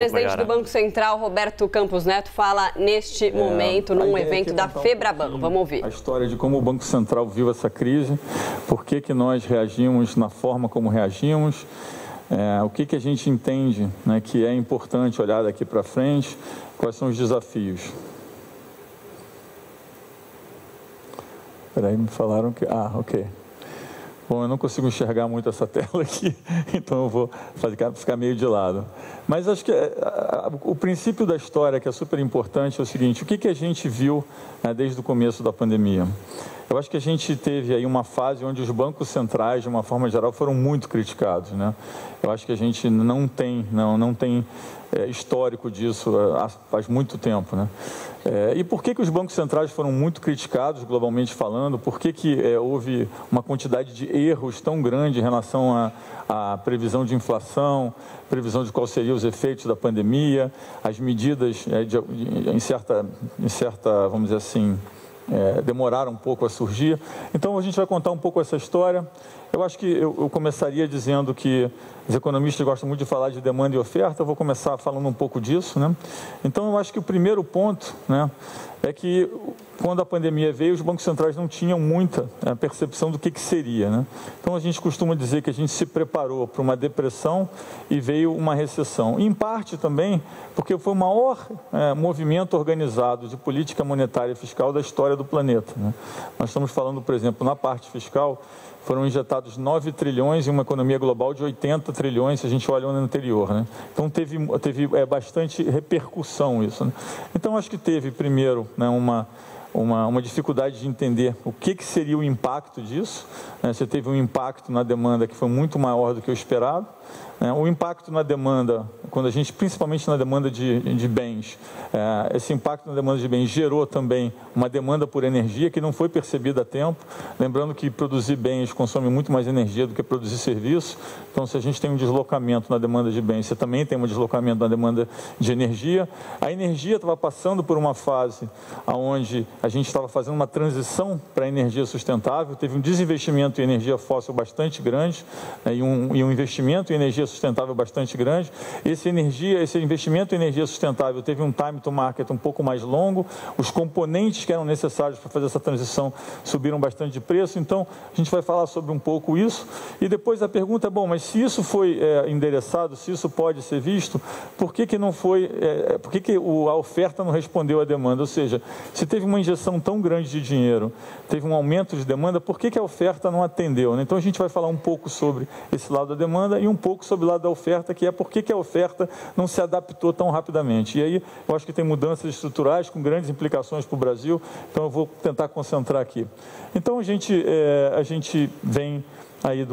O presidente do Banco Central, Roberto Campos Neto, fala neste momento num evento da Febraban. Vamos ouvir. A história de como o Banco Central viu essa crise, por que nós reagimos na forma como reagimos, o que a gente entende, né, que é importante olhar daqui para frente, quais são os desafios. Espera aí, me falaram que... ok. Bom, eu não consigo enxergar muito essa tela aqui, então eu vou ficar meio de lado. Mas acho que o princípio da história, que é super importante, é o seguinte: o que a gente viu desde o começo da pandemia? Eu acho que a gente teve aí uma fase onde os bancos centrais, de uma forma geral, foram muito criticados, né? Eu acho que a gente não tem histórico disso faz muito tempo, né? E por que os bancos centrais foram muito criticados, globalmente falando? Por que houve uma quantidade de erros tão grande em relação à previsão de inflação, previsão de quais seriam os efeitos da pandemia, as medidas em certa, vamos dizer assim, demoraram um pouco a surgir. Então a gente vai contar um pouco essa história. Eu acho que eu começaria dizendo que os economistas gostam muito de falar de demanda e oferta. Eu vou começar falando um pouco disso, né? Então eu acho que o primeiro ponto, né, é que quando a pandemia veio, os bancos centrais não tinham muita percepção do que seria, né? Então a gente costuma dizer que a gente se preparou para uma depressão e veio uma recessão. Em parte também porque foi o maior movimento organizado de política monetária e fiscal da história do planeta, né? Nós estamos falando, por exemplo, na parte fiscal, foram injetados 9 trilhões em uma economia global de 80 trilhões, se a gente olha o ano anterior, né? Então teve bastante repercussão isso, né? Então acho que teve primeiro, né, uma dificuldade de entender o que seria o impacto disso, né? Você teve um impacto na demanda que foi muito maior do que o esperado, né? O impacto na demanda, principalmente na demanda de bens, esse impacto na demanda de bens gerou também uma demanda por energia que não foi percebida a tempo. Lembrando que produzir bens consome muito mais energia do que produzir serviço. Então, se a gente tem um deslocamento na demanda de bens, você também tem um deslocamento na demanda de energia. A energia estava passando por uma fase onde a gente estava fazendo uma transição para a energia sustentável. Teve um desinvestimento em energia fóssil bastante grande, né, e um investimento em energia sustentável bastante grande. Esse investimento em energia sustentável teve um time to market um pouco mais longo. Os componentes que eram necessários para fazer essa transição subiram bastante de preço. Então, a gente vai falar sobre um pouco isso. E depois a pergunta é, bom, mas se isso foi endereçado, se isso pode ser visto, por que não foi, por que a oferta não respondeu à demanda? Ou seja, se teve uma injeção tão grande de dinheiro, teve um aumento de demanda, por que a oferta não atendeu, né? Então, a gente vai falar um pouco sobre esse lado da demanda e um pouco sobre o lado da oferta, que é por que a oferta não se adaptou tão rapidamente. E aí, eu acho que tem mudanças estruturais com grandes implicações para o Brasil, então eu vou tentar concentrar aqui. Então, a gente vem aí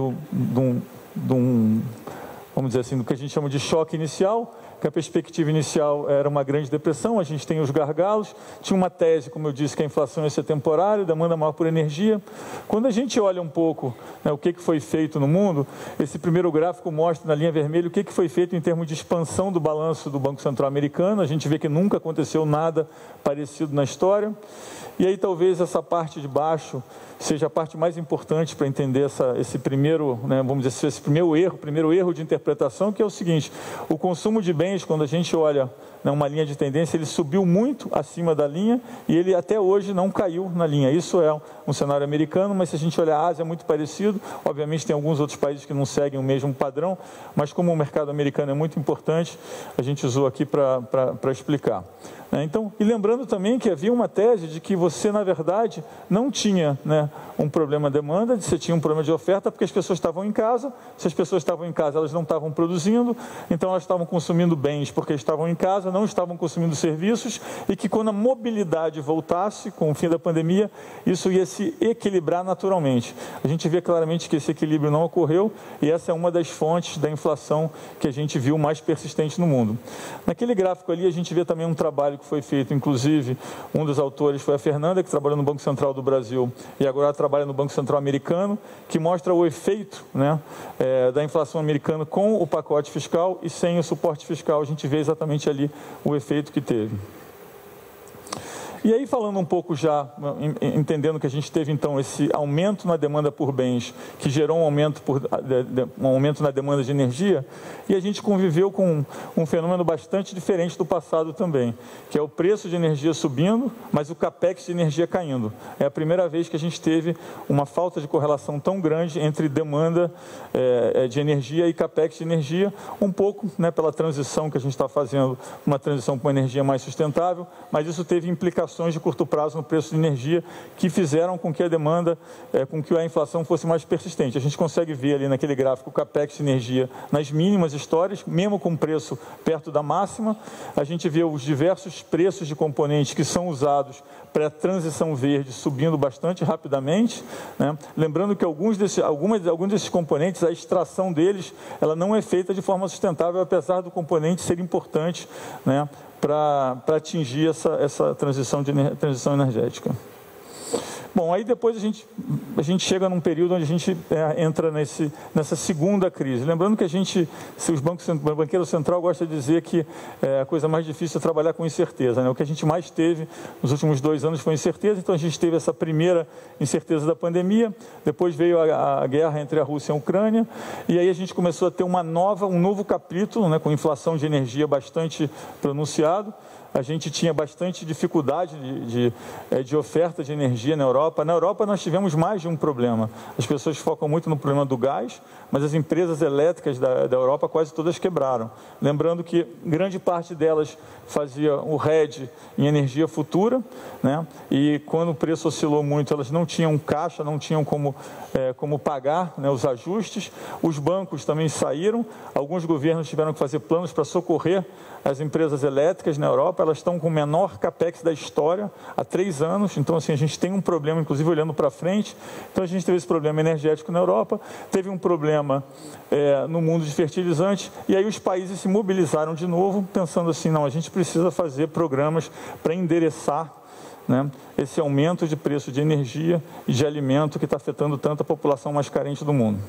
vamos dizer assim, do que a gente chama de choque inicial, que a perspectiva inicial era uma grande depressão, a gente tem os gargalos, tinha uma tese, como eu disse, que a inflação ia ser temporária, demanda maior por energia. Quando a gente olha um pouco, né, o que foi feito no mundo, esse primeiro gráfico mostra na linha vermelha o que foi feito em termos de expansão do balanço do Banco Central americano. A gente vê que nunca aconteceu nada parecido na história. E aí talvez essa parte de baixo seja a parte mais importante para entender esse primeiro, né, vamos dizer, esse primeiro erro de interpretação, que é o seguinte: o consumo de bens, quando a gente olha, né, uma linha de tendência, ele subiu muito acima da linha e ele até hoje não caiu na linha. Isso é um cenário americano, mas se a gente olhar a Ásia é muito parecido. Obviamente tem alguns outros países que não seguem o mesmo padrão, mas como o mercado americano é muito importante, a gente usou aqui para explicar. Então, e lembrando também que havia uma tese de que você, na verdade, não tinha, né, um problema de demanda, você tinha um problema de oferta, porque as pessoas estavam em casa. Se as pessoas estavam em casa, elas não estavam produzindo, então elas estavam consumindo bens porque estavam em casa, não estavam consumindo serviços, e que quando a mobilidade voltasse, com o fim da pandemia, isso ia se equilibrar naturalmente. A gente vê claramente que esse equilíbrio não ocorreu, e essa é uma das fontes da inflação que a gente viu mais persistente no mundo. Naquele gráfico ali, a gente vê também um trabalho que foi feito, inclusive, um dos autores foi a Fernanda, que trabalhou no Banco Central do Brasil e agora trabalha no Banco Central americano, que mostra o efeito, né, da inflação americana com o pacote fiscal e sem o suporte fiscal. A gente vê exatamente ali o efeito que teve. E aí, falando um pouco já, entendendo que a gente teve então esse aumento na demanda por bens, que gerou um aumento na demanda de energia, e a gente conviveu com um fenômeno bastante diferente do passado também, que é o preço de energia subindo, mas o capex de energia caindo. É a primeira vez que a gente teve uma falta de correlação tão grande entre demanda de energia e capex de energia, um pouco, né, pela transição que a gente está fazendo, uma transição para uma energia mais sustentável, mas isso teve implicações de curto prazo no preço de energia que fizeram com que a demanda, com que a inflação fosse mais persistente. A gente consegue ver ali naquele gráfico o capex de energia nas mínimas histórias, mesmo com o preço perto da máxima. A gente vê os diversos preços de componentes que são usados para a transição verde subindo bastante rapidamente, né? Lembrando que alguns desses componentes, a extração deles, ela não é feita de forma sustentável, apesar do componente ser importante, né, para atingir essa transição energética. Bom, aí depois a gente chega num período onde a gente entra nessa segunda crise. Lembrando que o banqueiro central gosta de dizer que a coisa mais difícil é trabalhar com incerteza, né? O que a gente mais teve nos últimos 2 anos foi incerteza, então a gente teve essa primeira incerteza da pandemia, depois veio a guerra entre a Rússia e a Ucrânia, e aí a gente começou a ter um novo capítulo, né, com inflação de energia bastante pronunciado. A gente tinha bastante dificuldade de oferta de energia na Europa. Na Europa nós tivemos mais de um problema. As pessoas focam muito no problema do gás, mas as empresas elétricas da Europa quase todas quebraram. Lembrando que grande parte delas fazia o hedge em energia futura, né? E quando o preço oscilou muito, elas não tinham caixa, não tinham como pagar, né, os ajustes. Os bancos também saíram. Alguns governos tiveram que fazer planos para socorrer as empresas elétricas na Europa. Elas estão com o menor capex da história há 3 anos, então assim, a gente tem um problema, inclusive olhando para frente. Então a gente teve esse problema energético na Europa, teve um problema no mundo de fertilizantes, e aí os países se mobilizaram de novo, pensando assim, não, a gente precisa fazer programas para endereçar, né, esse aumento de preço de energia e de alimento que está afetando tanto a população mais carente do mundo.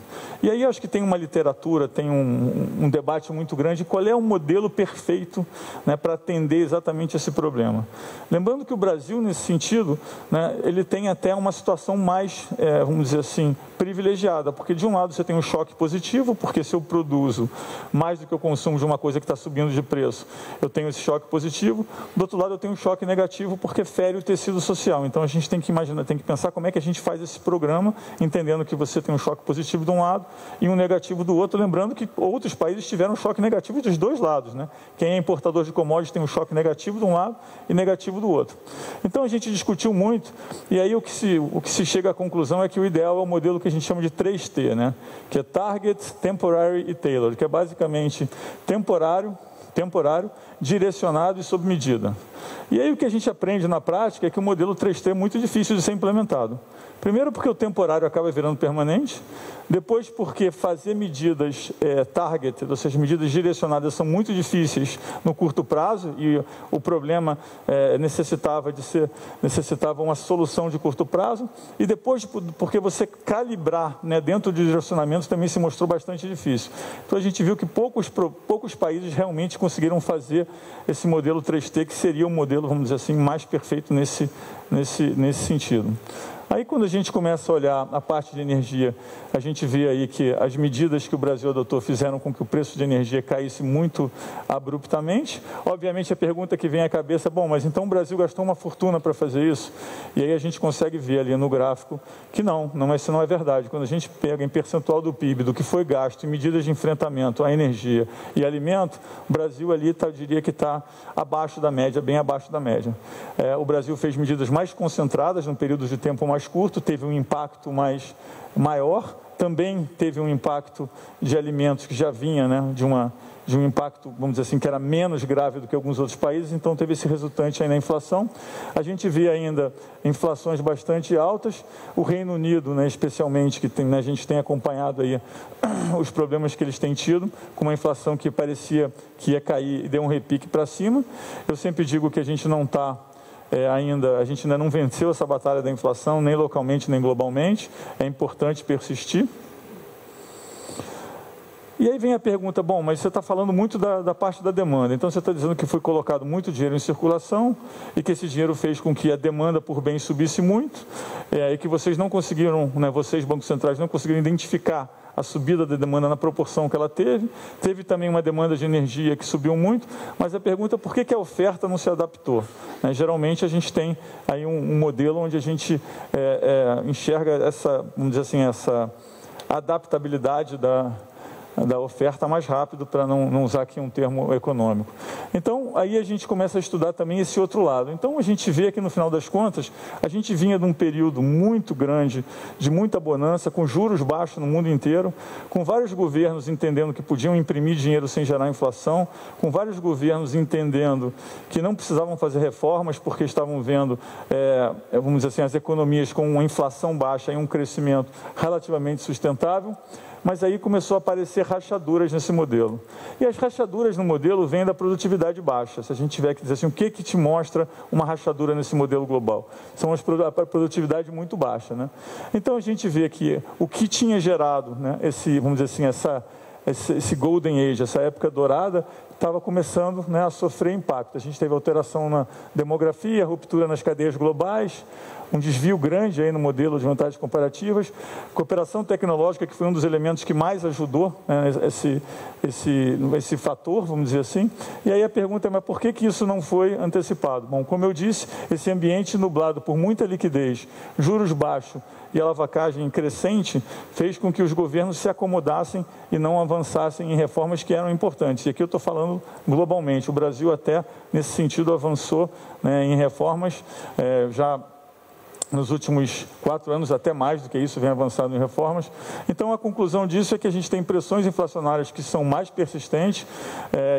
E aí acho que tem uma literatura, tem um debate muito grande, qual é o modelo perfeito, né, para atender exatamente esse problema. Lembrando que o Brasil, nesse sentido, né, ele tem até uma situação mais, vamos dizer assim, privilegiada, porque de um lado você tem um choque positivo, porque se eu produzo mais do que eu consumo de uma coisa que está subindo de preço, eu tenho esse choque positivo. Do outro lado eu tenho um choque negativo, porque fere o tecido social. Então a gente tem que imaginar, tem que pensar como é que a gente faz esse programa, entendendo que você tem um choque positivo de um lado e um negativo do outro, lembrando que outros países tiveram um choque negativo dos dois lados, né? Quem é importador de commodities tem um choque negativo de um lado e negativo do outro. Então a gente discutiu muito, e aí o que se chega à conclusão é que o ideal é o modelo que a gente chama de 3T, né? Que é Target, Temporary e Tailored, que é basicamente temporário, direcionado e sob medida. E aí o que a gente aprende na prática é que o modelo 3T é muito difícil de ser implementado. Primeiro porque o temporário acaba virando permanente, depois porque fazer medidas target, ou seja, medidas direcionadas, são muito difíceis no curto prazo, e o problema necessitava uma solução de curto prazo, e depois porque você calibrar, né, dentro de direcionamentos também se mostrou bastante difícil. Então a gente viu que poucos países realmente conseguiram fazer esse modelo 3T, que seria o modelo, vamos dizer assim, mais perfeito nesse sentido. Aí, quando a gente começa a olhar a parte de energia, a gente vê aí que as medidas que o Brasil adotou fizeram com que o preço de energia caísse muito abruptamente. Obviamente, a pergunta que vem à cabeça, bom, mas então o Brasil gastou uma fortuna para fazer isso? E aí a gente consegue ver ali no gráfico que isso não é verdade. Quando a gente pega em percentual do PIB, do que foi gasto em medidas de enfrentamento à energia e alimento, o Brasil ali, eu diria que está abaixo da média, bem abaixo da média. O Brasil fez medidas mais concentradas, num período de tempo mais curto, teve um impacto maior, também teve um impacto de alimentos que já vinha, né, de um impacto, vamos dizer assim, que era menos grave do que alguns outros países, então teve esse resultante aí na inflação. A gente ainda inflações bastante altas. O Reino Unido, né, especialmente, que a gente tem acompanhado aí os problemas que eles têm tido, com uma inflação que parecia que ia cair e deu um repique para cima. Eu sempre digo que a gente a gente ainda não venceu essa batalha da inflação, nem localmente, nem globalmente. É importante persistir. E aí vem a pergunta, bom, mas você está falando muito da parte da demanda, então você está dizendo que foi colocado muito dinheiro em circulação e que esse dinheiro fez com que a demanda por bens subisse muito, e que vocês não conseguiram, né, vocês, bancos centrais, não conseguiram identificar a subida da demanda na proporção que ela teve. Teve também uma demanda de energia que subiu muito, mas a pergunta é por que a oferta não se adaptou? Né, geralmente a gente tem aí um modelo onde a gente enxerga essa, vamos dizer assim, essa adaptabilidade da oferta mais rápido, para não usar aqui um termo econômico. Então, aí a gente começa a estudar também esse outro lado. Então, a gente vê que, no final das contas, a gente vinha de um período muito grande, de muita bonança, com juros baixos no mundo inteiro, com vários governos entendendo que podiam imprimir dinheiro sem gerar inflação, com vários governos entendendo que não precisavam fazer reformas, porque estavam vendo, vamos dizer assim, as economias com uma inflação baixa e um crescimento relativamente sustentável. Mas aí começou a aparecer rachaduras nesse modelo. E as rachaduras no modelo vêm da produtividade baixa. Se a gente tiver que dizer assim, o que te mostra uma rachadura nesse modelo global? São a produtividade muito baixa, né? Então a gente vê que o que tinha gerado, né, vamos dizer assim, esse Golden Age, essa época dourada, estava começando, né, a sofrer impacto. A gente teve alteração na demografia, ruptura nas cadeias globais, um desvio grande aí no modelo de vantagens comparativas, cooperação tecnológica, que foi um dos elementos que mais ajudou, né, esse fator, vamos dizer assim. E aí a pergunta é, mas por que isso não foi antecipado? Bom, como eu disse, esse ambiente nublado por muita liquidez, juros baixos e alavancagem crescente, fez com que os governos se acomodassem e não avançassem em reformas que eram importantes. E aqui eu estou falando globalmente. O Brasil até, nesse sentido, avançou, né, em reformas, já nos últimos 4 anos, até mais do que isso, vem avançando em reformas. Então, a conclusão disso é que a gente tem pressões inflacionárias que são mais persistentes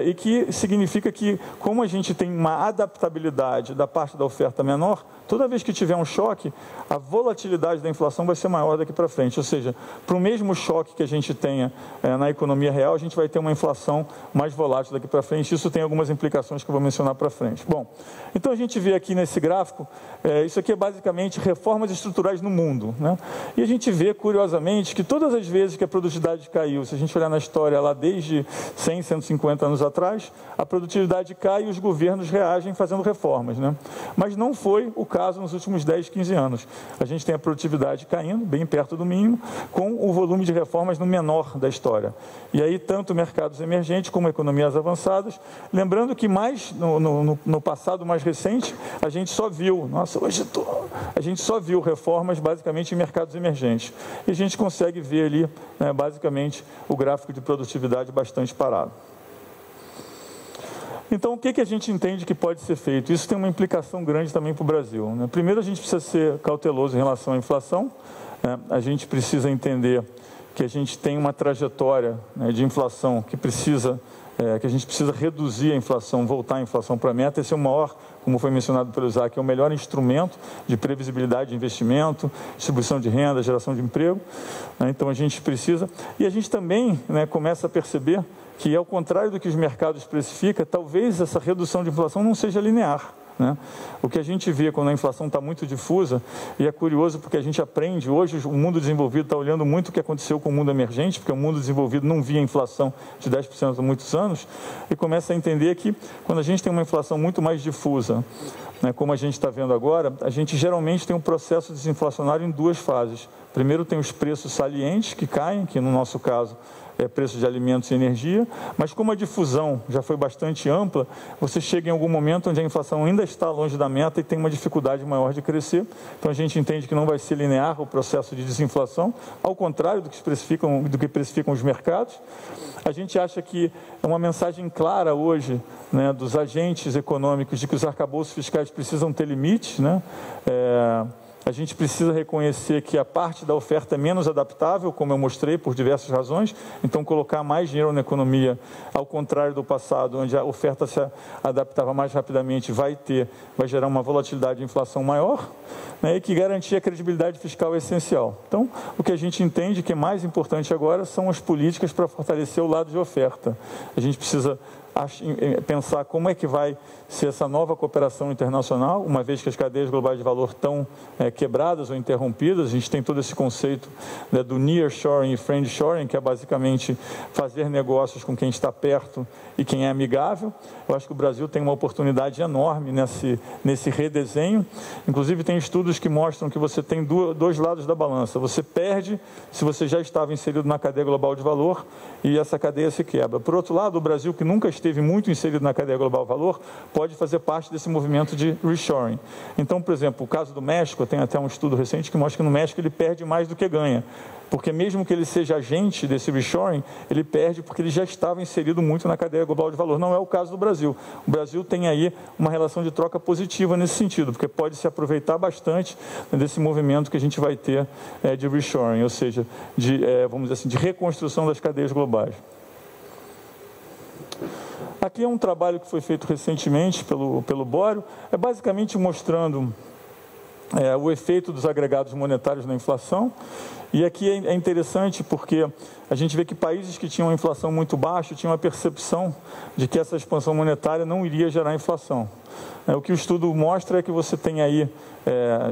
e que significa que, como a gente tem uma adaptabilidade da parte da oferta menor, toda vez que tiver um choque, a volatilidade da inflação vai ser maior daqui para frente. Ou seja, para o mesmo choque que a gente tenha na economia real, a gente vai ter uma inflação mais volátil daqui para frente. Isso tem algumas implicações que eu vou mencionar para frente. Bom, então a gente vê aqui nesse gráfico, isso aqui é basicamente reformas estruturais no mundo, né? E a gente vê, curiosamente, que todas as vezes que a produtividade caiu, se a gente olhar na história lá desde 100, 150 anos atrás, a produtividade cai e os governos reagem fazendo reformas, né? Mas não foi o caso nos últimos 10, 15 anos. A gente tem a produtividade caindo, bem perto do mínimo, com o volume de reformas no menor da história. E aí, tanto mercados emergentes como economias avançadas, lembrando que mais no passado mais recente, a gente só viu, a gente só viu reformas basicamente em mercados emergentes. E a gente consegue ver ali, né, basicamente, o gráfico de produtividade bastante parado. Então, o que a gente entende que pode ser feito? Isso tem uma implicação grande também para o Brasil, né? Primeiro, a gente precisa ser cauteloso em relação à inflação, né? A gente precisa entender que a gente tem uma trajetória, né, de inflação que a gente precisa reduzir a inflação, voltar a inflação para a meta. Esse é o maior, como foi mencionado pelo Isaac, é o melhor instrumento de previsibilidade de investimento, distribuição de renda, geração de emprego, né? Então a gente precisa, e a gente também, né, começa a perceber que, ao contrário do que os mercados precificam, talvez essa redução de inflação não seja linear, né? O que a gente vê quando a inflação está muito difusa, e é curioso porque a gente aprende, hoje o mundo desenvolvido está olhando muito o que aconteceu com o mundo emergente, porque o mundo desenvolvido não via inflação de 10% há muitos anos, e começa a entender que quando a gente tem uma inflação muito mais difusa, né, como a gente está vendo agora, a gente geralmente tem um processo desinflacionário em 2 fases. Primeiro tem os preços salientes que caem, que no nosso caso preço de alimentos e energia, mas como a difusão já foi bastante ampla, você chega em algum momento onde a inflação ainda está longe da meta e tem uma dificuldade maior de crescer. Então a gente entende que não vai ser linear o processo de desinflação, ao contrário do que precificam os mercados. A gente acha que é uma mensagem clara hoje, né, dos agentes econômicos de que os arcabouços fiscais precisam ter limites, né? A gente precisa reconhecer que a parte da oferta é menos adaptável, como eu mostrei, por diversas razões. Então, colocar mais dinheiro na economia, ao contrário do passado, onde a oferta se adaptava mais rapidamente, vai gerar uma volatilidade de inflação maior, né, e que garantir a credibilidade fiscal é essencial. Então, o que a gente entende que é mais importante agora são as políticas para fortalecer o lado de oferta. A gente precisa pensar como é que vai ser essa nova cooperação internacional, uma vez que as cadeias globais de valor estão quebradas ou interrompidas. A gente tem todo esse conceito, né, do nearshoring e friendshoring, que é basicamente fazer negócios com quem está perto e quem é amigável. Eu acho que o Brasil tem uma oportunidade enorme nesse redesenho. Inclusive, tem estudos que mostram que você tem dois lados da balança. Você perde se você já estava inserido na cadeia global de valor e essa cadeia se quebra. Por outro lado, o Brasil, que nunca esteve muito inserido na cadeia global de valor, pode fazer parte desse movimento de reshoring. Então, por exemplo, o caso do México, tem até um estudo recente que mostra que no México ele perde mais do que ganha. Porque mesmo que ele seja agente desse reshoring, ele perde porque ele já estava inserido muito na cadeia global de valor. Não é o caso do Brasil. O Brasil tem aí uma relação de troca positiva nesse sentido, porque pode se aproveitar bastante desse movimento que a gente vai ter de reshoring, ou seja, vamos dizer assim, de reconstrução das cadeias globais. Aqui é um trabalho que foi feito recentemente pelo Bório, basicamente mostrando o efeito dos agregados monetários na inflação. E aqui é interessante porque a gente vê que países que tinham uma inflação muito baixa tinham a percepção de que essa expansão monetária não iria gerar inflação. O que o estudo mostra é que você tem aí,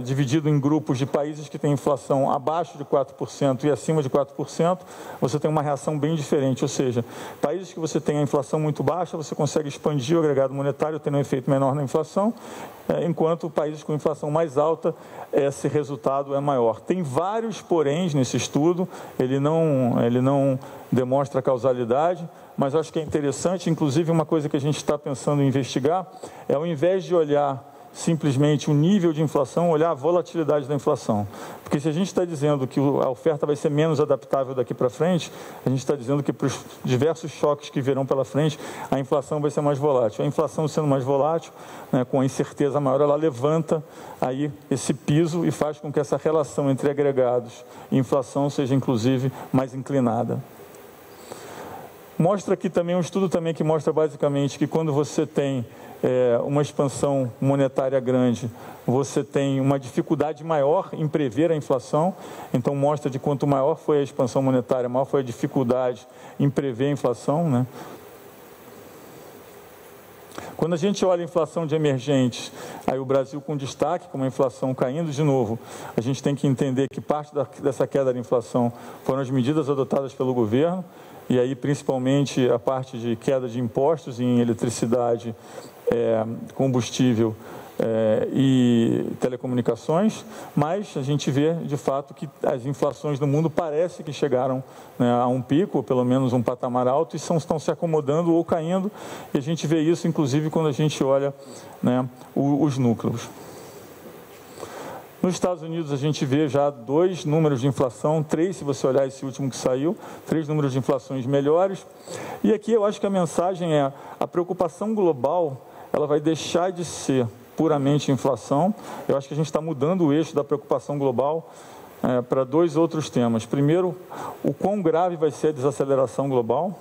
dividido em grupos de países que têm inflação abaixo de 4% e acima de 4%, você tem uma reação bem diferente. Ou seja, países que você tem a inflação muito baixa, você consegue expandir o agregado monetário, tendo um efeito menor na inflação, enquanto países com inflação mais alta, esse resultado é maior. Tem vários poréns nesse estudo, ele não demonstra causalidade, mas acho que é interessante. Inclusive, uma coisa que a gente está pensando em investigar é, ao invés de olhar simplesmente o nível de inflação, olhar a volatilidade da inflação. Porque se a gente está dizendo que a oferta vai ser menos adaptável daqui para frente, a gente está dizendo que para os diversos choques que virão pela frente, a inflação vai ser mais volátil. A inflação sendo mais volátil, né, com a incerteza maior, ela levanta aí esse piso e faz com que essa relação entre agregados e inflação seja, inclusive, mais inclinada. Mostra aqui também um estudo também que mostra basicamente que quando você tem uma expansão monetária grande, você tem uma dificuldade maior em prever a inflação. Então mostra de quanto maior foi a expansão monetária, maior foi a dificuldade em prever a inflação, né? Quando a gente olha a inflação de emergentes, aí o Brasil com destaque, com uma inflação caindo de novo, a gente tem que entender que parte dessa queda da inflação foram as medidas adotadas pelo governo, e aí principalmente a parte de queda de impostos em eletricidade, combustível e telecomunicações, mas a gente vê de fato que as inflações no mundo parece que chegaram, né, a um pico, ou pelo menos um patamar alto, e estão se acomodando ou caindo, e a gente vê isso inclusive quando a gente olha, né, os núcleos. Nos Estados Unidos a gente vê já 2 números de inflação, 3 se você olhar esse último que saiu, 3 números de inflações melhores. E aqui eu acho que a mensagem é: a preocupação global, ela vai deixar de ser puramente inflação. Eu acho que a gente está mudando o eixo da preocupação global para 2 outros temas. Primeiro, o quão grave vai ser a desaceleração global.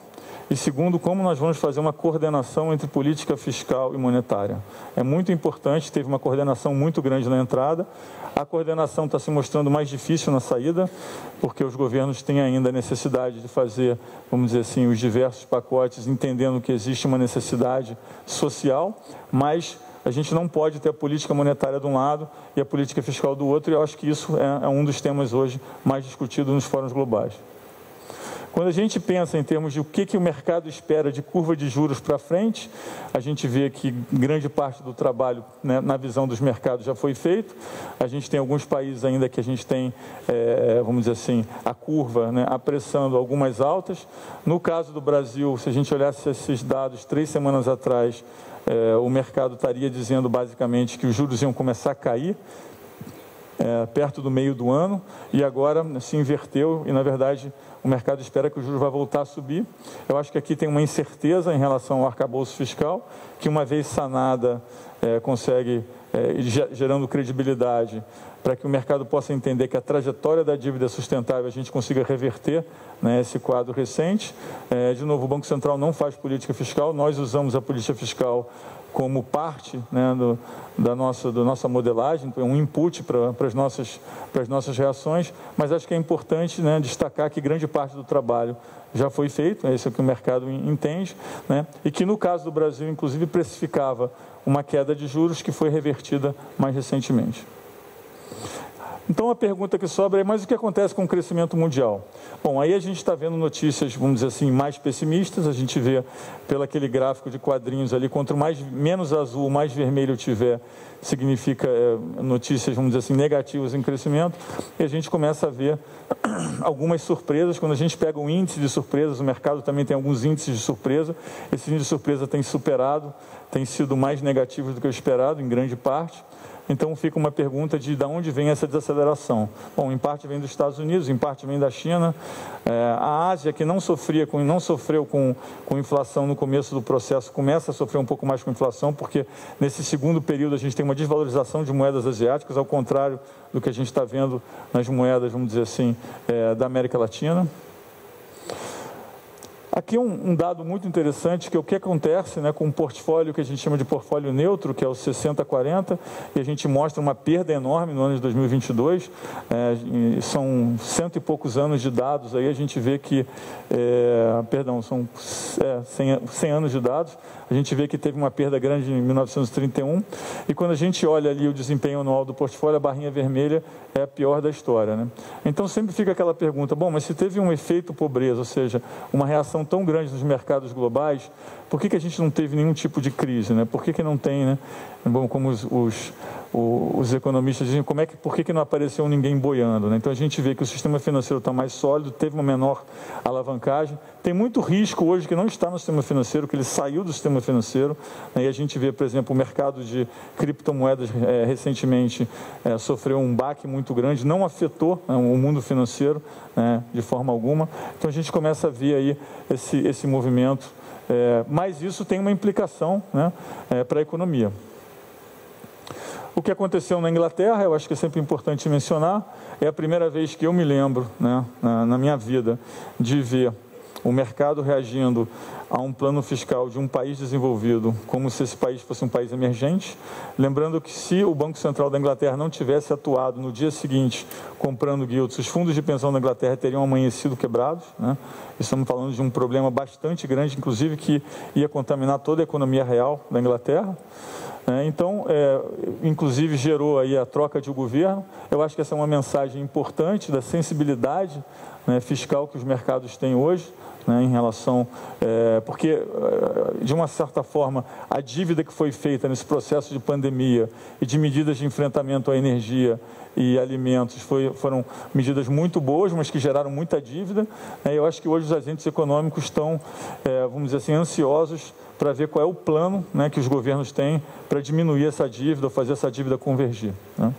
E segundo, como nós vamos fazer uma coordenação entre política fiscal e monetária. É muito importante, teve uma coordenação muito grande na entrada, a coordenação está se mostrando mais difícil na saída, porque os governos têm ainda a necessidade de fazer, vamos dizer assim, os diversos pacotes, entendendo que existe uma necessidade social, mas a gente não pode ter a política monetária de um lado e a política fiscal do outro, e eu acho que isso é um dos temas hoje mais discutidos nos fóruns globais. Quando a gente pensa em termos de o que o mercado espera de curva de juros para frente, a gente vê que grande parte do trabalho, né, na visão dos mercados já foi feito. A gente tem alguns países ainda que a gente tem, vamos dizer assim, a curva, né, apressando algumas altas. No caso do Brasil, se a gente olhasse esses dados 3 semanas atrás, o mercado estaria dizendo basicamente que os juros iam começar a cair perto do meio do ano, e agora se inverteu e, na verdade, o mercado espera que o juros vai voltar a subir. Eu acho que aqui tem uma incerteza em relação ao arcabouço fiscal, que uma vez sanada, consegue, gerando credibilidade, para que o mercado possa entender que a trajetória da dívida é sustentável, a gente consiga reverter, né, esse quadro recente. De novo, o Banco Central não faz política fiscal, nós usamos a política fiscal como parte, né, da nossa modelagem, um input para as nossas reações, mas acho que é importante, né, destacar que grande parte do trabalho já foi feito, esse é o que o mercado entende, né? E que no caso do Brasil, inclusive, precificava uma queda de juros que foi revertida mais recentemente. Então, a pergunta que sobra é, mas o que acontece com o crescimento mundial? Bom, aí a gente está vendo notícias, vamos dizer assim, mais pessimistas, a gente vê pelo aquele gráfico de quadrinhos ali, quanto menos azul, mais vermelho tiver, significa notícias, vamos dizer assim, negativas em crescimento, e a gente começa a ver algumas surpresas. Quando a gente pega o índice de surpresas, o mercado também tem alguns índices de surpresa, esse índice de surpresa tem superado, tem sido mais negativo do que o esperado, em grande parte. Então fica uma pergunta de onde vem essa desaceleração. Bom, em parte vem dos Estados Unidos, em parte vem da China. A Ásia, que não sofreu com inflação no começo do processo, começa a sofrer um pouco mais com inflação, porque nesse segundo período a gente tem uma desvalorização de moedas asiáticas, ao contrário do que a gente está vendo nas moedas, vamos dizer assim, da América Latina. Aqui um dado muito interessante, que é o que acontece, né, com um portfólio que a gente chama de portfólio neutro, que é o 60-40, e a gente mostra uma perda enorme no ano de 2022, são 100 e poucos anos de dados, aí a gente vê que, são 100 anos de dados, a gente vê que teve uma perda grande em 1931, e quando a gente olha ali o desempenho anual do portfólio, a barrinha vermelha é a pior da história, né? Então sempre fica aquela pergunta, bom, mas se teve um efeito pobreza, ou seja, uma reação tão grande nos mercados globais, por que a gente não teve nenhum tipo de crise, né? Por que não tem, né? Bom, como os economistas dizem, por que não apareceu ninguém boiando, né? Então a gente vê que o sistema financeiro está mais sólido, teve uma menor alavancagem, tem muito risco hoje que não está no sistema financeiro, que ele saiu do sistema financeiro, né? E a gente vê, por exemplo, o mercado de criptomoedas recentemente sofreu um baque muito grande, não afetou, né, o mundo financeiro, né, de forma alguma. Então a gente começa a ver aí esse movimento, mas isso tem uma implicação, né, para a economia. O que aconteceu na Inglaterra, eu acho que é sempre importante mencionar, é a primeira vez que eu me lembro, né, na minha vida, de ver o mercado reagindo a um plano fiscal de um país desenvolvido como se esse país fosse um país emergente. Lembrando que se o Banco Central da Inglaterra não tivesse atuado no dia seguinte comprando guilds, os fundos de pensão da Inglaterra teriam amanhecido quebrados, né? Estamos falando de um problema bastante grande, inclusive que ia contaminar toda a economia real da Inglaterra. Então, inclusive gerou aí a troca de governo. Eu acho que essa é uma mensagem importante da sensibilidade, né, fiscal que os mercados têm hoje, né, em relação, porque de uma certa forma a dívida que foi feita nesse processo de pandemia e de medidas de enfrentamento à energia e alimentos foram medidas muito boas, mas que geraram muita dívida. Eu acho que hoje os agentes econômicos estão, vamos dizer assim, ansiosos para ver qual é o plano, né, que os governos têm para diminuir essa dívida ou fazer essa dívida convergir, né?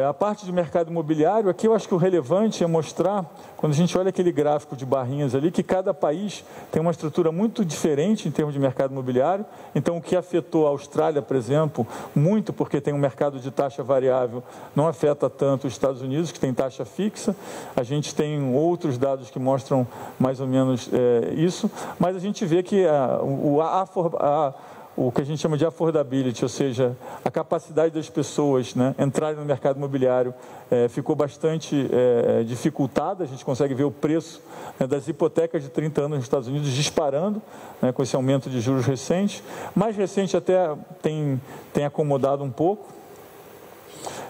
A parte de mercado imobiliário, aqui eu acho que o relevante é mostrar, quando a gente olha aquele gráfico de barrinhas ali, que cada país tem uma estrutura muito diferente em termos de mercado imobiliário. Então, o que afetou a Austrália, por exemplo, muito porque tem um mercado de taxa variável, não afeta tanto os Estados Unidos, que tem taxa fixa. A gente tem outros dados que mostram mais ou menos isso, mas a gente vê que o que a gente chama de affordability, ou seja, a capacidade das pessoas, né, entrarem no mercado imobiliário ficou bastante dificultada. A gente consegue ver o preço, né, das hipotecas de 30 anos nos Estados Unidos disparando, né, com esse aumento de juros recente. Mais recente até tem acomodado um pouco.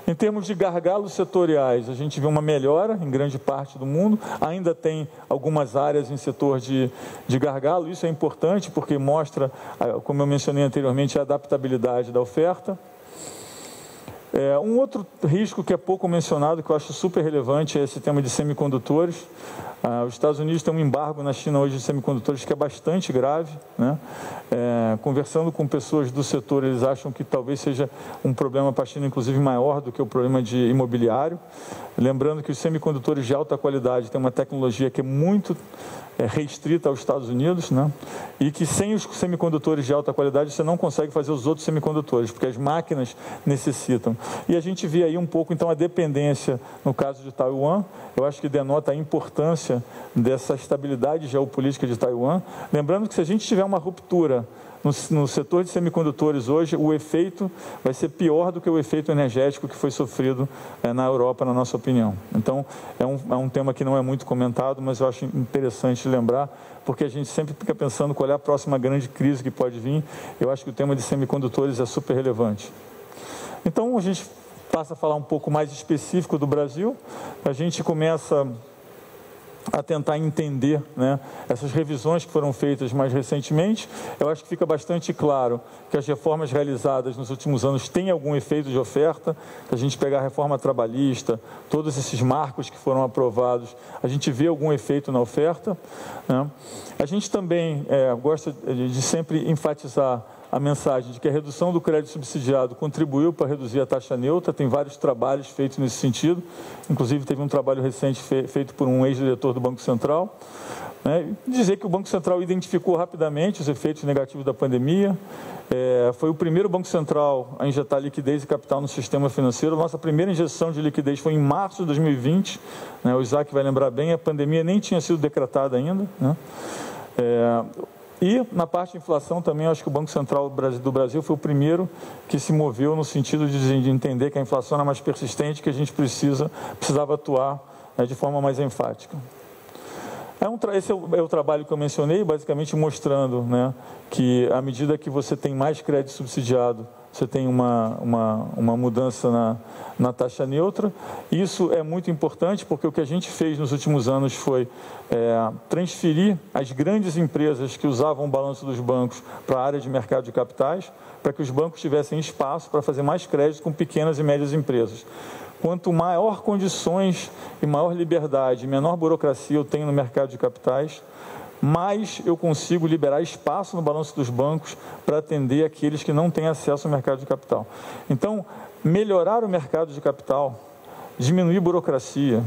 Em termos de gargalos setoriais, a gente vê uma melhora em grande parte do mundo. Ainda tem algumas áreas em setor de gargalo. Isso é importante porque mostra, como eu mencionei anteriormente, a adaptabilidade da oferta. Um outro risco que é pouco mencionado, que eu acho super relevante, é esse tema de semicondutores. Os Estados Unidos têm um embargo na China hoje de semicondutores que é bastante grave, né? Conversando com pessoas do setor, eles acham que talvez seja um problema para a China, inclusive maior do que o problema de imobiliário. Lembrando que os semicondutores de alta qualidade têm uma tecnologia que é muito restrita aos Estados Unidos, né? E que sem os semicondutores de alta qualidade você não consegue fazer os outros semicondutores, porque as máquinas necessitam. E a gente vê aí um pouco, então, a dependência no caso de Taiwan. Eu acho que denota a importância dessa estabilidade geopolítica de Taiwan. Lembrando que se a gente tiver uma ruptura no setor de semicondutores hoje, o efeito vai ser pior do que o efeito energético que foi sofrido na Europa, na nossa opinião. Então, é um tema que não é muito comentado, mas eu acho interessante lembrar, porque a gente sempre fica pensando qual é a próxima grande crise que pode vir. Eu acho que o tema de semicondutores é super relevante. Então, a gente passa a falar um pouco mais específico do Brasil. A gente começa a tentar entender, né, essas revisões que foram feitas mais recentemente. Eu acho que fica bastante claro que as reformas realizadas nos últimos anos têm algum efeito de oferta. Se a gente pegar a reforma trabalhista, todos esses marcos que foram aprovados, a gente vê algum efeito na oferta, né? A gente também gosta de sempre enfatizar a mensagem de que a redução do crédito subsidiado contribuiu para reduzir a taxa neutra. Tem vários trabalhos feitos nesse sentido, inclusive teve um trabalho recente feito por um ex-diretor do Banco Central, né? Dizer que o Banco Central identificou rapidamente os efeitos negativos da pandemia, foi o primeiro Banco Central a injetar liquidez e capital no sistema financeiro. Nossa primeira injeção de liquidez foi em março de 2020, né? O Isaac vai lembrar bem, a pandemia nem tinha sido decretada ainda, né? E na parte de inflação também, eu acho que o Banco Central do Brasil foi o primeiro que se moveu no sentido de entender que a inflação era mais persistente, que a gente precisava atuar, né, de forma mais enfática. Esse é o trabalho que eu mencionei, basicamente mostrando, né, que à medida que você tem mais crédito subsidiado, você tem uma mudança na taxa neutra. Isso é muito importante porque o que a gente fez nos últimos anos foi transferir as grandes empresas que usavam o balanço dos bancos para a área de mercado de capitais, para que os bancos tivessem espaço para fazer mais crédito com pequenas e médias empresas. Quanto maior condições e maior liberdade, menor burocracia eu tenho no mercado de capitais, mais eu consigo liberar espaço no balanço dos bancos para atender aqueles que não têm acesso ao mercado de capital. Então, melhorar o mercado de capital, diminuir burocracia,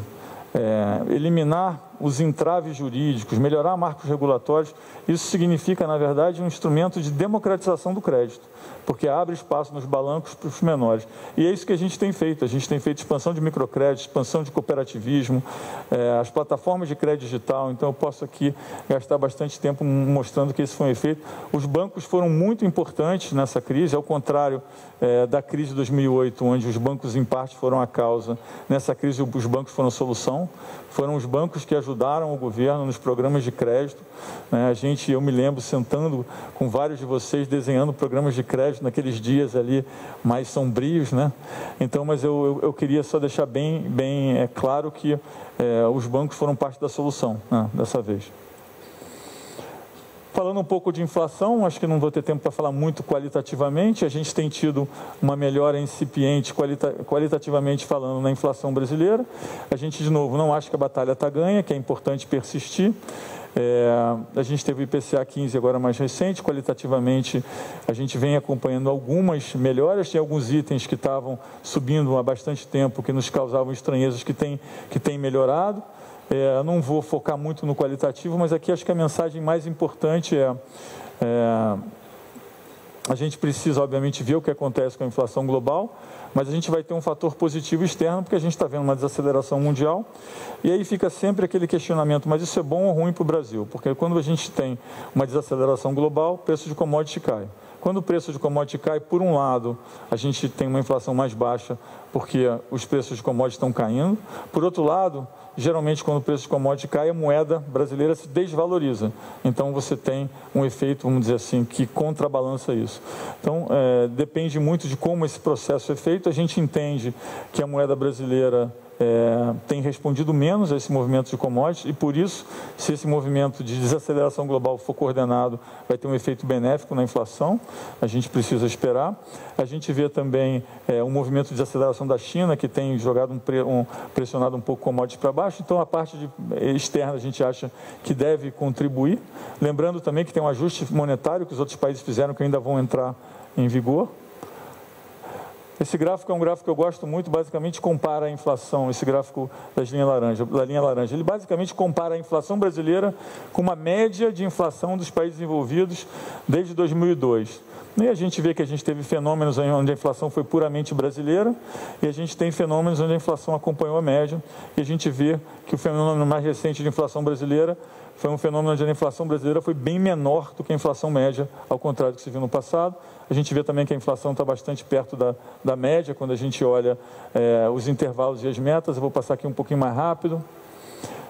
eliminar os entraves jurídicos, melhorar marcos regulatórios, isso significa, na verdade, um instrumento de democratização do crédito, porque abre espaço nos balancos para os menores. E é isso que a gente tem feito. A gente tem feito expansão de microcrédito, expansão de cooperativismo, as plataformas de crédito digital. Então, eu posso aqui gastar bastante tempo mostrando que esse foi um efeito. Os bancos foram muito importantes nessa crise, ao contrário da crise de 2008, onde os bancos, em parte, foram a causa. Nessa crise, os bancos foram a solução. Foram os bancos que ajudaram o governo nos programas de crédito, né? Eu me lembro sentando com vários de vocês, desenhando programas de crédito naqueles dias ali mais sombrios, né? Então, mas eu queria só deixar bem claro que os bancos foram parte da solução, né, dessa vez. Falando um pouco de inflação, acho que não vou ter tempo para falar muito qualitativamente. A gente tem tido uma melhora incipiente, qualitativamente falando, na inflação brasileira. A gente, de novo, não acha que a batalha está ganha, que é importante persistir. A gente teve o IPCA 15 agora mais recente. Qualitativamente, a gente vem acompanhando algumas melhoras. Tem alguns itens que estavam subindo há bastante tempo, que nos causavam estranhezas, que têm melhorado. Não vou focar muito no qualitativo, mas aqui acho que a mensagem mais importante a gente precisa, obviamente, ver o que acontece com a inflação global, mas a gente vai ter um fator positivo externo, porque a gente está vendo uma desaceleração mundial, e aí fica sempre aquele questionamento, mas isso é bom ou ruim para o Brasil? Porque quando a gente tem uma desaceleração global, o preço de commodity cai. Quando o preço de commodity cai, por um lado, a gente tem uma inflação mais baixa, porque os preços de commodity estão caindo. Por outro lado, geralmente, quando o preço de commodity cai, a moeda brasileira se desvaloriza. Então, você tem um efeito, vamos dizer assim, que contrabalança isso. Então, depende muito de como esse processo é feito. A gente entende que a moeda brasileira tem respondido menos a esse movimento de commodities e, por isso, se esse movimento de desaceleração global for coordenado, vai ter um efeito benéfico na inflação. A gente precisa esperar. A gente vê também um movimento de desaceleração da China, que tem jogado pressionado um pouco commodities para baixo. Então, a parte externa a gente acha que deve contribuir. Lembrando também que tem um ajuste monetário que os outros países fizeram, que ainda vão entrar em vigor. Esse gráfico é um gráfico que eu gosto muito, basicamente compara a inflação, esse gráfico da linha laranja. Ele basicamente compara a inflação brasileira com uma média de inflação dos países envolvidos desde 2002. E a gente vê que a gente teve fenômenos onde a inflação foi puramente brasileira e a gente tem fenômenos onde a inflação acompanhou a média. E a gente vê que o fenômeno mais recente de inflação brasileira foi um fenômeno onde a inflação brasileira foi bem menor do que a inflação média, ao contrário do que se viu no passado. A gente vê também que a inflação está bastante perto da média, quando a gente olha os intervalos e as metas. Eu vou passar aqui um pouquinho mais rápido.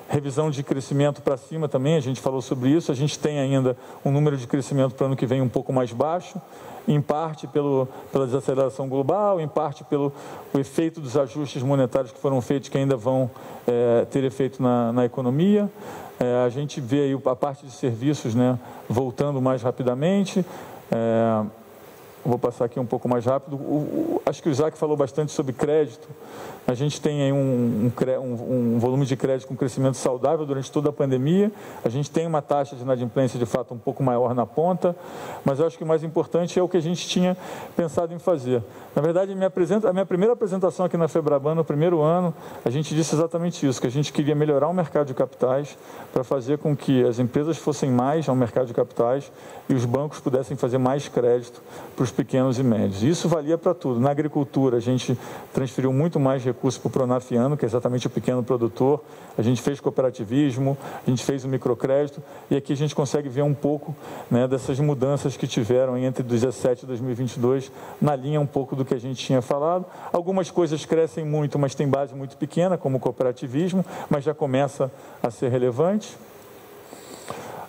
Revisão de crescimento para cima também, a gente falou sobre isso. A gente tem ainda um número de crescimento para o ano que vem um pouco mais baixo, em parte pela desaceleração global, em parte pelo efeito dos ajustes monetários que foram feitos, que ainda vão ter efeito na economia. A gente vê aí a parte de serviços, né, voltando mais rapidamente. Vou passar aqui um pouco mais rápido. Acho que o Isaac falou bastante sobre crédito. A gente tem aí um volume de crédito com crescimento saudável durante toda a pandemia. A gente tem uma taxa de inadimplência, de fato, um pouco maior na ponta. Mas eu acho que o mais importante é o que a gente tinha pensado em fazer. Na verdade, a minha primeira apresentação aqui na Febraban, no primeiro ano, a gente disse exatamente isso, que a gente queria melhorar o mercado de capitais para fazer com que as empresas fossem mais ao mercado de capitais e os bancos pudessem fazer mais crédito para os pequenos e médios. Isso valia para tudo. Na agricultura, a gente transferiu muito mais recursos para o Pronafiano, que é exatamente o pequeno produtor. A gente fez cooperativismo, a gente fez o microcrédito, e aqui a gente consegue ver um pouco, né, dessas mudanças que tiveram entre 2017 e 2022, na linha um pouco do que a gente tinha falado. Algumas coisas crescem muito, mas tem base muito pequena, como o cooperativismo, mas já começa a ser relevante.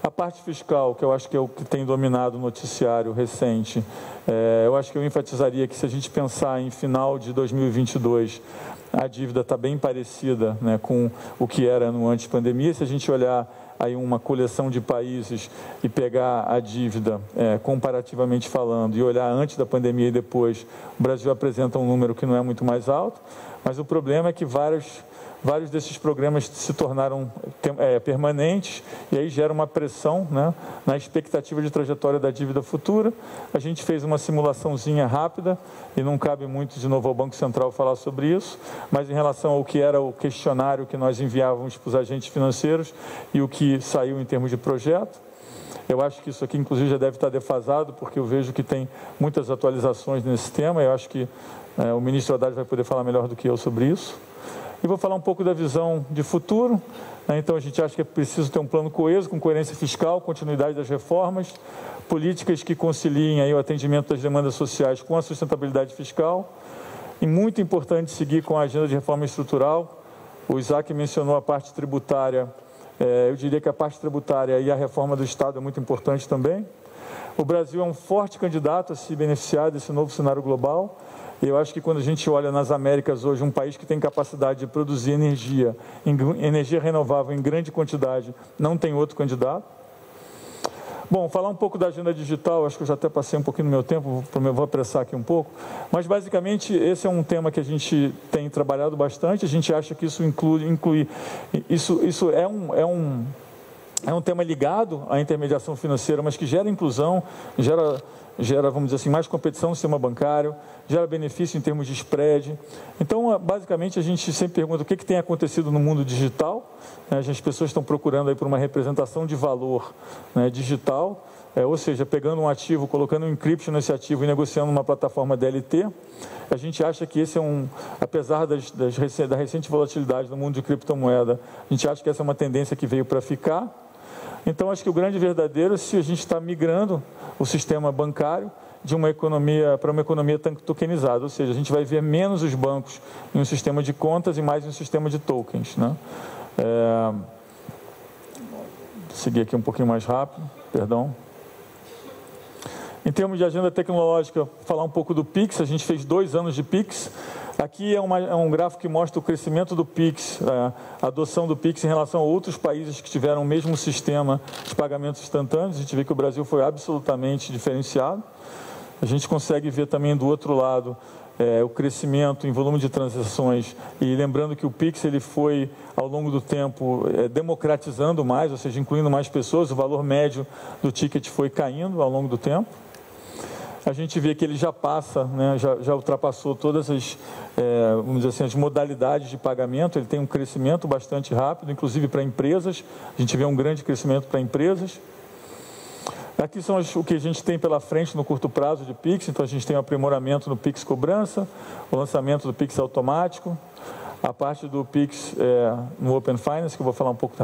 A parte fiscal, que eu acho que é o que tem dominado o noticiário recente, eu acho que eu enfatizaria que se a gente pensar em final de 2022, a dívida está bem parecida, né, com o que era no antes pandemia. Se a gente olhar aí uma coleção de países e pegar a dívida, comparativamente falando, e olhar antes da pandemia e depois, o Brasil apresenta um número que não é muito mais alto, mas o problema é que vários desses programas se tornaram permanentes e aí gera uma pressão, né, na expectativa de trajetória da dívida futura. A gente fez uma simulaçãozinha rápida e não cabe muito de novo ao Banco Central falar sobre isso, mas em relação ao que era o questionário que nós enviávamos para os agentes financeiros e o que saiu em termos de projeto, eu acho que isso aqui, inclusive, já deve estar defasado, porque eu vejo que tem muitas atualizações nesse tema. Eu acho que o ministro Haddad vai poder falar melhor do que eu sobre isso. E vou falar um pouco da visão de futuro. Então, a gente acha que é preciso ter um plano coeso, com coerência fiscal, continuidade das reformas, políticas que conciliem aí o atendimento das demandas sociais com a sustentabilidade fiscal. E muito importante seguir com a agenda de reforma estrutural. O Isaac mencionou a parte tributária. Eu diria que a parte tributária e a reforma do Estado é muito importante também. O Brasil é um forte candidato a se beneficiar desse novo cenário global. E eu acho que quando a gente olha nas Américas hoje, um país que tem capacidade de produzir energia renovável em grande quantidade, não tem outro candidato. Bom, falar um pouco da agenda digital, acho que eu já até passei um pouquinho do meu tempo, vou apressar aqui um pouco, mas basicamente esse é um tema que a gente tem trabalhado bastante. A gente acha que isso isso é um tema ligado à intermediação financeira, mas que gera inclusão, gera, vamos dizer assim, mais competição no sistema bancário, gera benefício em termos de spread. Então, basicamente, a gente sempre pergunta o que tem acontecido no mundo digital. As pessoas estão procurando aí por uma representação de valor, né, digital, ou seja, pegando um ativo, colocando um encryption nesse ativo e negociando numa plataforma DLT. A gente acha que esse apesar da recente volatilidade no mundo de criptomoeda, a gente acha que essa é uma tendência que veio para ficar. Então, acho que o grande verdadeiro é se a gente está migrando o sistema bancário de uma economia para uma economia tokenizada, ou seja, a gente vai ver menos os bancos em um sistema de contas e mais em um sistema de tokens, né? Seguir aqui um pouquinho mais rápido, perdão. Em termos de agenda tecnológica, falar um pouco do Pix. A gente fez 2 anos de Pix. Aqui é um gráfico que mostra o crescimento do Pix, a adoção do Pix em relação a outros países que tiveram o mesmo sistema de pagamentos instantâneos. A gente vê que o Brasil foi absolutamente diferenciado. A gente consegue ver também do outro lado o crescimento em volume de transações, e lembrando que o Pix ele foi, ao longo do tempo, democratizando mais, ou seja, incluindo mais pessoas. O valor médio do ticket foi caindo ao longo do tempo. A gente vê que ele já passa, né, já ultrapassou todas as, vamos dizer assim, as modalidades de pagamento. Ele tem um crescimento bastante rápido, inclusive para empresas. A gente vê um grande crescimento para empresas. Aqui são o que a gente tem pela frente no curto prazo de Pix. Então, a gente tem o aprimoramento no Pix Cobrança, o lançamento do Pix Automático, a parte do Pix no Open Finance, que eu vou falar um pouco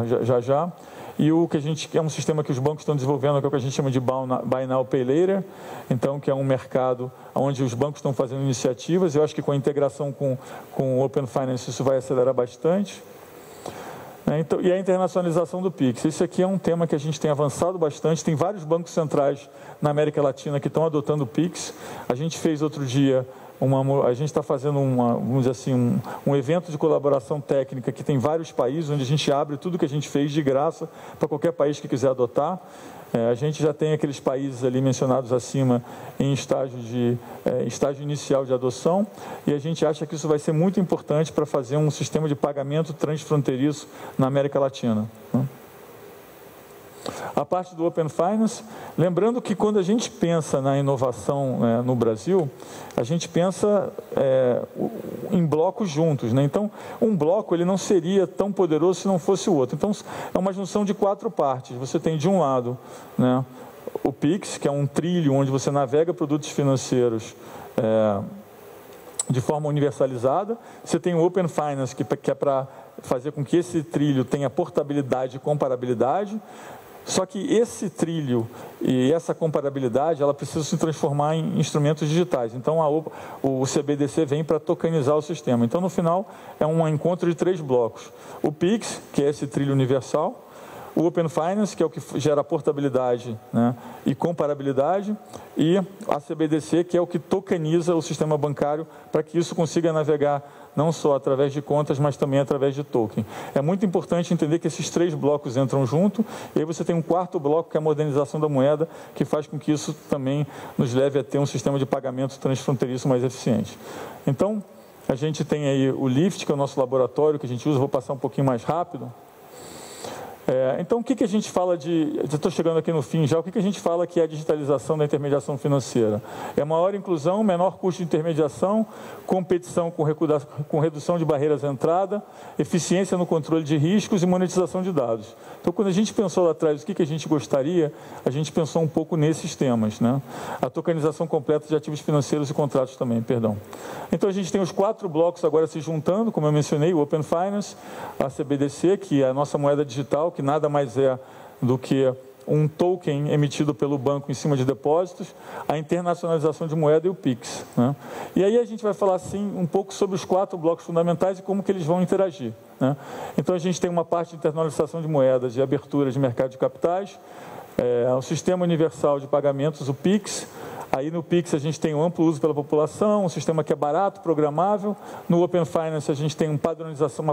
já. E o que a gente é um sistema que os bancos estão desenvolvendo, que é o que a gente chama de Buy Now, Pay Later, então, que é um mercado onde os bancos estão fazendo iniciativas. Eu acho que com a integração com o Open Finance isso vai acelerar bastante. Então, e a internacionalização do Pix. Esse aqui é um tema que a gente tem avançado bastante. Tem vários bancos centrais na América Latina que estão adotando o Pix. A gente fez outro dia, a gente está fazendo vamos dizer assim, um evento de colaboração técnica que tem vários países, onde a gente abre tudo que a gente fez de graça para qualquer país que quiser adotar. A gente já tem aqueles países ali mencionados acima em estágio inicial de adoção, e a gente acha que isso vai ser muito importante para fazer um sistema de pagamento transfronteiriço na América Latina. A parte do Open Finance, lembrando que quando a gente pensa na inovação no Brasil, a gente pensa em blocos juntos, né? Então, um bloco ele não seria tão poderoso se não fosse o outro. Então, é uma junção de 4 partes. Você tem, de um lado, né, o Pix, que é um trilho onde você navega produtos financeiros de forma universalizada. Você tem o Open Finance, que é para fazer com que esse trilho tenha portabilidade e comparabilidade. Só que esse trilho e essa comparabilidade, ela precisa se transformar em instrumentos digitais. Então, o CBDC vem para tokenizar o sistema. Então, no final, é um encontro de 3 blocos. O Pix, que é esse trilho universal. O Open Finance, que é o que gera portabilidade, né, e comparabilidade. E a CBDC, que é o que tokeniza o sistema bancário para que isso consiga navegar não só através de contas, mas também através de token. É muito importante entender que esses 3 blocos entram junto, e aí você tem um 4º bloco, que é a modernização da moeda, que faz com que isso também nos leve a ter um sistema de pagamento transfronteiriço mais eficiente. Então, a gente tem aí o LIFT, que é o nosso laboratório, que a gente usa, vou passar um pouquinho mais rápido. Então, o que a gente fala de... Estou chegando aqui no fim já. O que a gente fala que é a digitalização da intermediação financeira? É maior inclusão, menor custo de intermediação, competição com redução de barreiras à entrada, eficiência no controle de riscos e monetização de dados. Então, quando a gente pensou lá atrás o que a gente gostaria, a gente pensou um pouco nesses temas, né? A tokenização completa de ativos financeiros e contratos também, perdão. Então, a gente tem os 4 blocos agora se juntando, como eu mencionei, o Open Finance, a CBDC, que é a nossa moeda digital, que nada mais é do que um token emitido pelo banco em cima de depósitos, a internacionalização de moeda e o Pix, né? E aí a gente vai falar assim um pouco sobre os 4 blocos fundamentais e como que eles vão interagir, né? Então a gente tem uma parte de internacionalização de moedas e abertura de mercado de capitais, o sistema universal de pagamentos, o Pix. Aí no Pix a gente tem um amplo uso pela população, um sistema que é barato, programável. No Open Finance a gente tem uma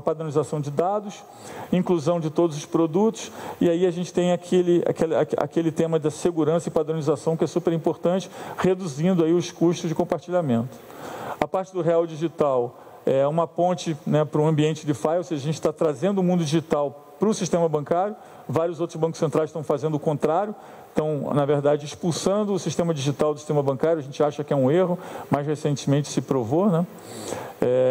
padronização de dados, inclusão de todos os produtos, e aí a gente tem aquele tema da segurança e padronização que é super importante, reduzindo aí os custos de compartilhamento. A parte do real digital é uma ponte, né, para um ambiente DeFi, ou seja, a gente está trazendo o mundo digital para o sistema bancário. Vários outros bancos centrais estão fazendo o contrário, estão, na verdade, expulsando o sistema digital do sistema bancário. A gente acha que é um erro, mais recentemente se provou, né?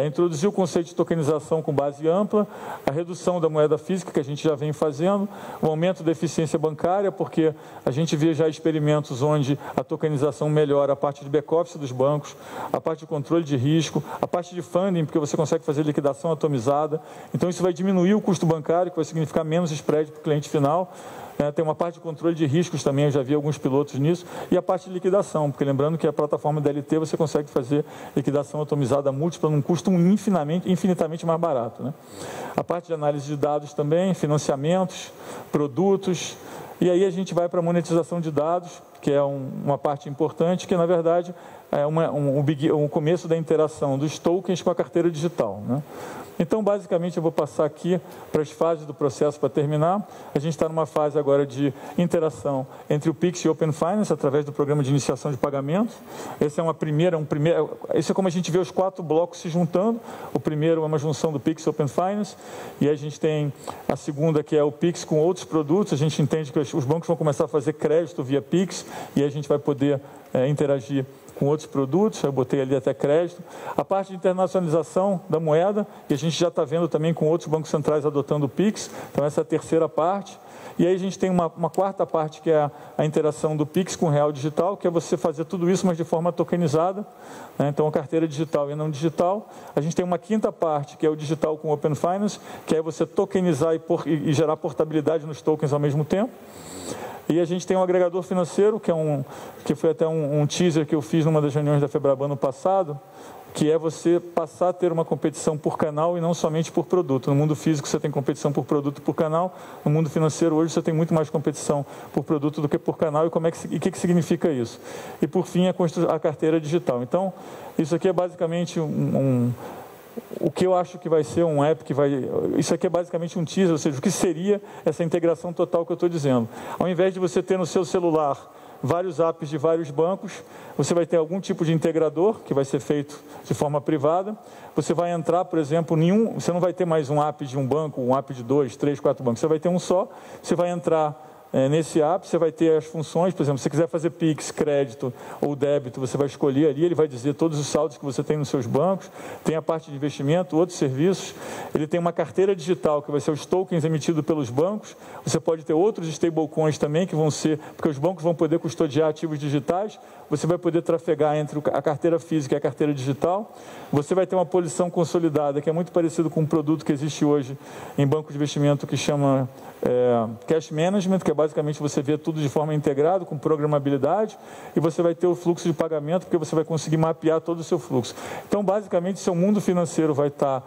Introduzir o conceito de tokenização com base ampla, a redução da moeda física, que a gente já vem fazendo, o aumento da eficiência bancária, porque a gente vê já experimentos onde a tokenização melhora a parte de back-office dos bancos, a parte de controle de risco, a parte de funding, porque você consegue fazer liquidação atomizada. Então, isso vai diminuir o custo bancário, que vai significar menos spread para o cliente final. Tem uma parte de controle de riscos também, eu já vi alguns pilotos nisso, e a parte de liquidação, porque lembrando que a plataforma DLT você consegue fazer liquidação atomizada múltipla num custo infinitamente mais barato, né? A parte de análise de dados também, financiamentos, produtos, e aí a gente vai para a monetização de dados, que é uma parte importante, que na verdade é um começo da interação dos tokens com a carteira digital, né? Então, basicamente, eu vou passar aqui para as fases do processo para terminar. A gente está numa fase agora de interação entre o Pix e o Open Finance, através do programa de iniciação de pagamento. Esse é como a gente vê os 4 blocos se juntando. O primeiro é uma junção do Pix e Open Finance, e aí a gente tem a segunda, que é o Pix com outros produtos. A gente entende que os bancos vão começar a fazer crédito via Pix, e aí a gente vai poder interagir com outros produtos. Eu botei ali até crédito. A parte de internacionalização da moeda, e a gente já está vendo também com outros bancos centrais adotando o Pix. Então, essa é a terceira parte. E aí a gente tem uma quarta parte, que é a interação do Pix com o real digital, que é você fazer tudo isso, mas de forma tokenizada, né? Então, a carteira digital e não digital. A gente tem uma quinta parte, que é o digital com Open Finance, que é você tokenizar e gerar portabilidade nos tokens ao mesmo tempo. E a gente tem um agregador financeiro, que foi até um teaser que eu fiz numa das reuniões da Febraban no passado, que é você passar a ter uma competição por canal e não somente por produto. No mundo físico você tem competição por produto e por canal, no mundo financeiro hoje você tem muito mais competição por produto do que por canal, e o que significa isso? E por fim a carteira digital. Então, isso aqui é basicamente o que eu acho que vai ser um app isso aqui é basicamente um teaser, ou seja, o que seria essa integração total que eu estou dizendo. Ao invés de você ter no seu celular vários apps de vários bancos, você vai ter algum tipo de integrador, que vai ser feito de forma privada. Você vai entrar, por exemplo, você não vai ter mais um app de um banco, um app de 2, 3, 4 bancos, você vai ter um só. Você vai entrar nesse app, você vai ter as funções, por exemplo, se você quiser fazer Pix, crédito ou débito, você vai escolher ali, ele vai dizer todos os saldos que você tem nos seus bancos, tem a parte de investimento, outros serviços, ele tem uma carteira digital, que vai ser os tokens emitidos pelos bancos, você pode ter outros stablecoins também, que vão ser, porque os bancos vão poder custodiar ativos digitais, você vai poder trafegar entre a carteira física e a carteira digital, você vai ter uma posição consolidada, que é muito parecido com um produto que existe hoje em banco de investimento, que chama Cash Management, que é basicamente você vê tudo de forma integrada, com programabilidade, e você vai ter o fluxo de pagamento, porque você vai conseguir mapear todo o seu fluxo. Então, basicamente, seu mundo financeiro vai estar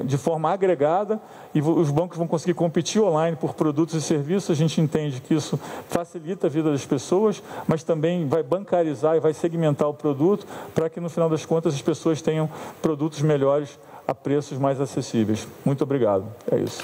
de forma agregada, e os bancos vão conseguir competir online por produtos e serviços. A gente entende que isso facilita a vida das pessoas, mas também vai bancarizar e vai segmentar o produto para que, no final das contas, as pessoas tenham produtos melhores a preços mais acessíveis. Muito obrigado. É isso.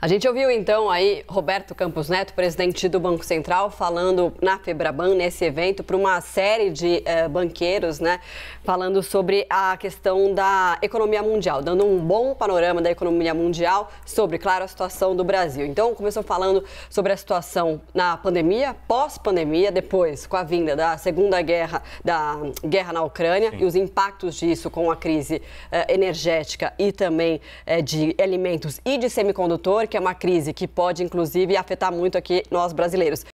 A gente ouviu então aí Roberto Campos Neto, presidente do Banco Central, falando na Febraban, nesse evento, para uma série de banqueiros, né, falando sobre a questão da economia mundial, dando um bom panorama da economia mundial sobre, claro, a situação do Brasil. Então, começou falando sobre a situação na pandemia, pós-pandemia, depois com a vinda da segunda guerra, da guerra na Ucrânia. Sim. E os impactos disso com a crise energética e também de alimentos e de semicondutor, que é uma crise que pode, inclusive, afetar muito aqui nós brasileiros.